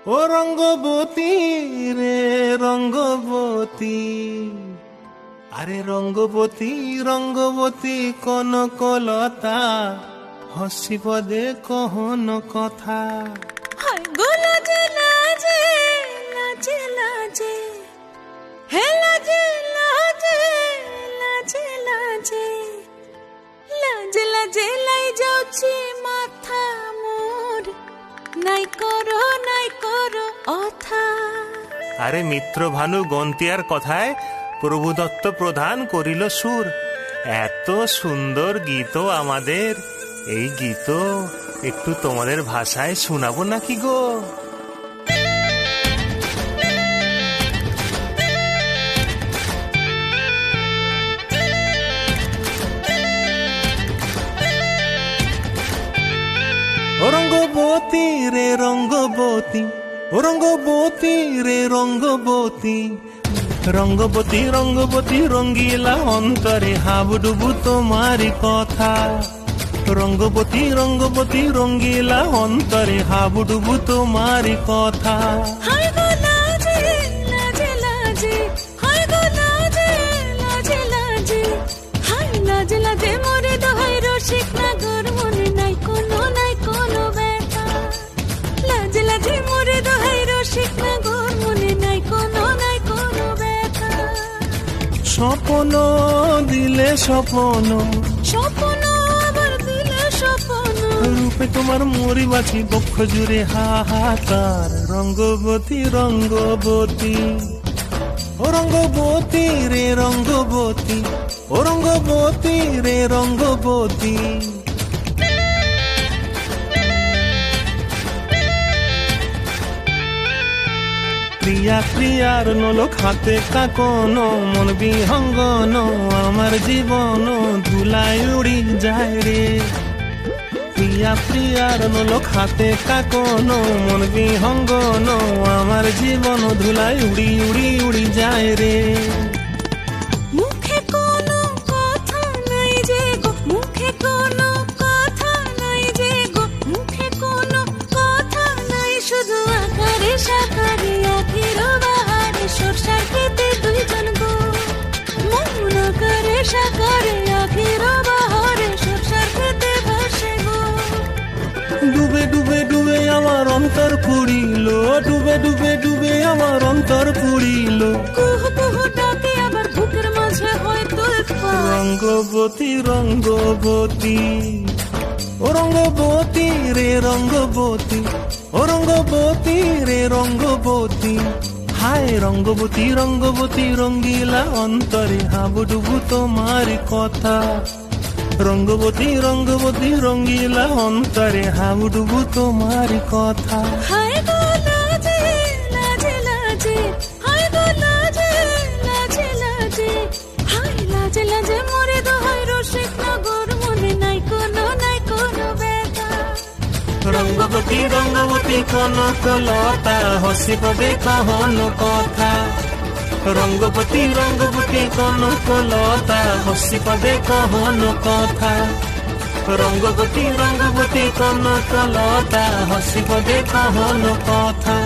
ও রঙ্গবতী রে রঙ্গবতী, আরে রঙ্গবতী রঙ্গবতী কনকলতা, হসিব দে কহন কথা। হায় গো লাজে লাজে লাজে লাজে, হে লাজে লাজে লাজে লাজে, লাজে লাজে লাই যাଉଛି মাথা মোর, নাই করো অথা। আরে মিত্র ভানু গন্তিয়ার কথায় প্রভুদত্ত প্রধান করিল সুর। এত সুন্দর গীত আমাদের, এই গীত একটু তোমাদের ভাষায় শোনাবো নাকি গো? ও রঙ্গবতী রে রঙ্গবতী, ও রঙ্গবতী রে রঙ্গবতী, রঙ্গবতী রঙ্গবতী রঙ্গিলা অন্তরে হাবুডুবু তোমারি কথা। রঙ্গবতী রঙ্গবতী রঙ্গিলা অন্তরে হাবুডুবু তোমারি কথা। হায় গো লাজে লাজে লাজে, হায় গো লাজে লাজে লাজে, হায় লাজে লাজে মোরে দোহাই রসিক নাগর, মনে নাই কোনো ব্যথা। লাজে লাজে মোরে দোহাই রসিক নাগর, মনে নাই কোনো ব্যথা। স্বপ্ন দিলে স্বপ্ন, স্বপ্ন আবার দিলে স্বপ্ন, রূপে তোমার মরি বাছি বক্ষ জুড়ে হাহাকার। রঙ্গবতী রঙ্গবতী, ও রঙ্গবতী রে রঙ্গবতী, ও রঙ্গবতী রে রঙ্গবতী। প্রিয়া প্রিয়ার নলক হাতে কাকন, মন বিহঙ্গন আমার জীবন ধুলাই উড়ি যায় রে। প্রিয়া প্রিয়ার নলক হাতে কাকন, মন বিহঙ্গন আমার জীবন ধুলাই উড়ি উড়ি উড়ি যায় রে। মুখে কোনো কথা নাই যে গো, মুখে কোনো কথা নাই যে গো, মুখে কোনো কথা নাই, শুধু আকারে সাকারে আখির বাহারে সরষার খেতে দুইজন গো। মন আকারে সাকারে আখির বাহারে সরষার খেতে ভাসে গো। ডুবে ডুবে ডুবে আমার অন্তর পুড়িল, ডুবে ডুবে ডুবে আমার অন্তর পুড়িল। কুহু কুহু ডাকে আবার বুকের মাঝে হয় তুলপা। রঙ্গবতী রঙ্গবতী, ও রঙ্গবতী রে রঙ্গবতী, ও রঙ্গবতী রে রঙ্গবতী। হায় রঙ্গবতী রঙ্গবতী রঙ্গিলা অন্তরে হাবুডুবু তোমারি কথা। রঙ্গবতী রঙ্গবতী রঙ্গিলা অন্তরে হাবুডুবু তোমারি কথা। হায় গো লাজে লাজে লাজে, হায় গো লাজে লাজে লাজে, হায় লাজে লাজে মোরে দোহাই রসিক নগর, মনে নাই কোনো ব্যথা। রঙ্গবতী রঙ্গবতী কনকলতা, হসিব দে কহন কথা। রঙ্গবতী রঙ্গবতী কনকলতা, হসিব দে কহন কথা। রঙ্গবতী রঙ্গবতী কনকলতা, হসিব দে কহন কথা।